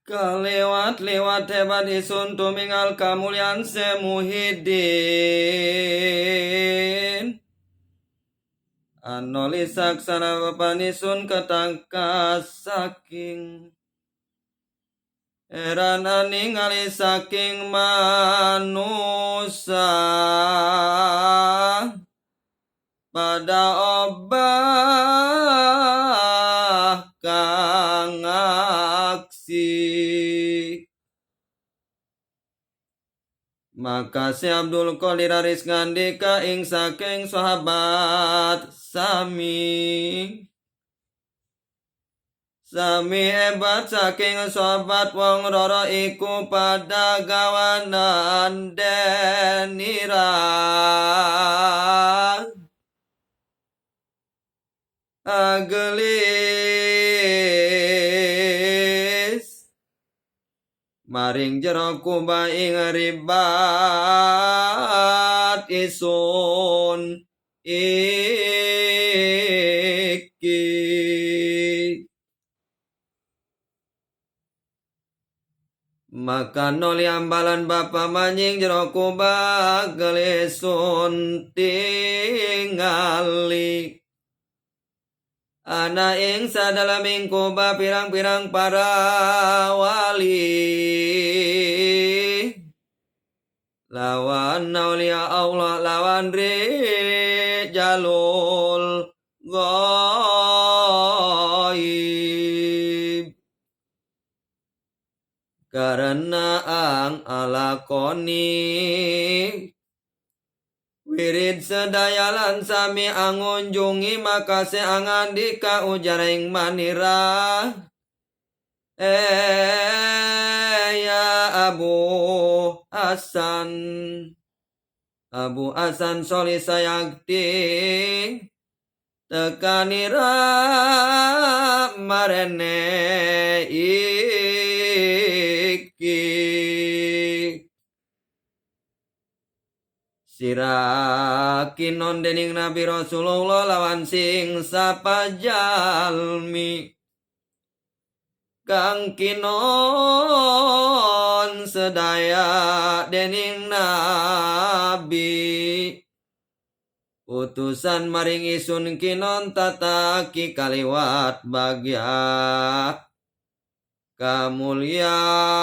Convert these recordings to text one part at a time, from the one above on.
Kalewat-lewat hebat isun tumingal kamulian Semuhyiddin. Anoli saksana papanisun ketangkas saking erana ningali saking manusa pada obah kang aksi. Maka si Abdul Qadir Aris ngandika ing saking sahabat sami hebat saking sahabat wong roro iku pada gawanan denira agelis maring jero kuba ing ribat isun iki. Maka noli ambalan bapa manjing jero kuba gelesun tingali ana ing sadalaming kuba pirang-pirang para wali lawan aulia Allah lawan rijalul ghaib karena ang alakoni wirid sedayalan sami angunjungi maka seangandika ujaring manira ya Abu Hasan Soli sayakti tekanira marene iki sirakinon dening Nabi Rasulullah lawan sing sapajalmi kang kinon sedaya dening Nabi utusan maring isun kinon tataki kaliwat bagya kamulian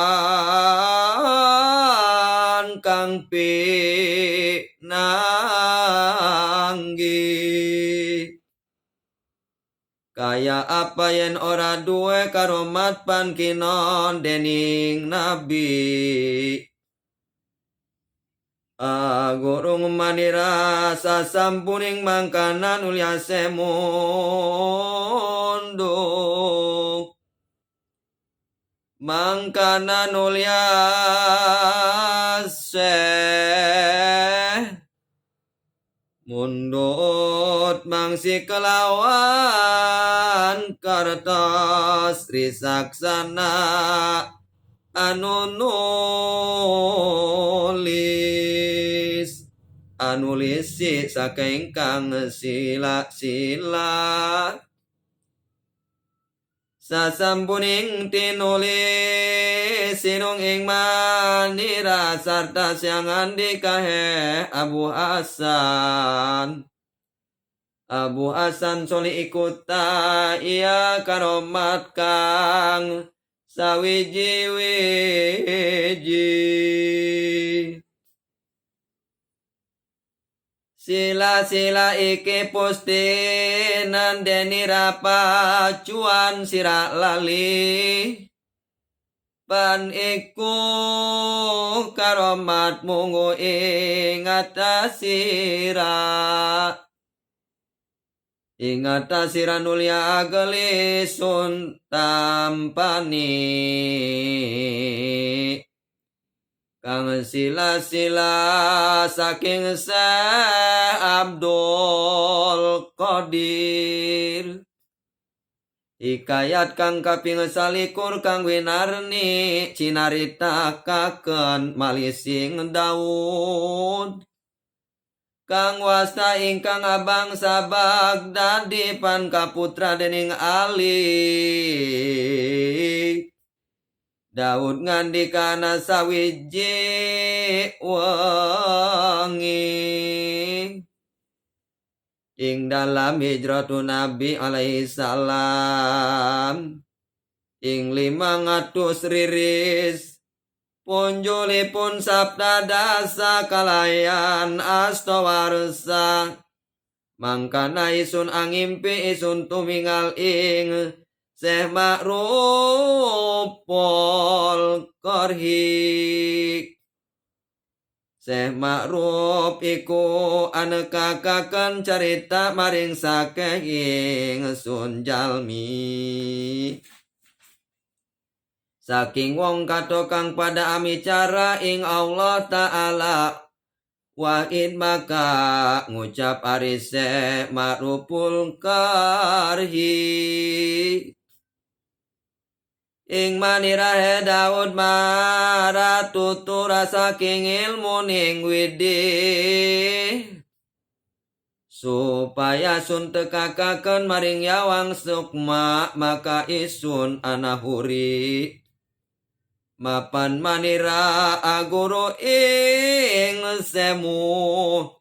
kang pinanggi kaya apa yen ora duwe karomat pan kinon dening Nabi gurung manira sasampuning mangkanan ulya semunduk mangkanan ulya mundut mangsi kelawan kartos trisaksana anu nulisi saking kang sila sasampuning tinulis sinung ing manira sarta siang andika he Abu Hasan Soli ikuta iya karomat kang sawiji-wiji sila-sila iki pustinan deni rapacuan sira lali pan iku karomat munggu ingat sira nulia agelisun tampani kang sila-sila saking Abdul Qadir hikayat kang kaping salikur kang winarni cinarita-kaken malising Daud kang wasta ingkang abang Baghdad pan kaputra dening Ali Daud ngandikana sawiji wengi ing dalam hijratun Nabi alaihi salam ing 500 riris punjulipun sabda dasa kalayan astawarsa mangkana isun angimpi isun tumingal ing Syekh Ma'ruf pol korhi Syekh Ma'ruf iku anekakaken carita maring sakeh ing sun jalmi saking wong kato kang pada amicara ing Allah Ta'ala wa'id maka ngucap ari Syekh Ma'ruful karhi ing manirahe Daud mara tutura saking ilmu ning widih supaya sun tekakaken maring yawang sukma maka isun anahuri mapan manira aguru ing semu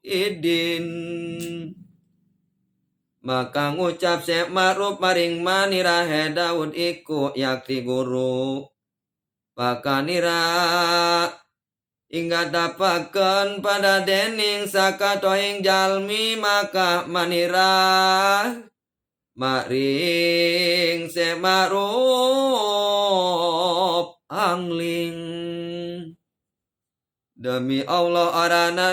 idin maka ngucap Syekh Ma'ruf maring manirahe Daud iku yakti guru pakanira ingat dapaken pada dening sakatoing jalmi maka manira maring Syekh Ma'ruf angling demi Allah aranan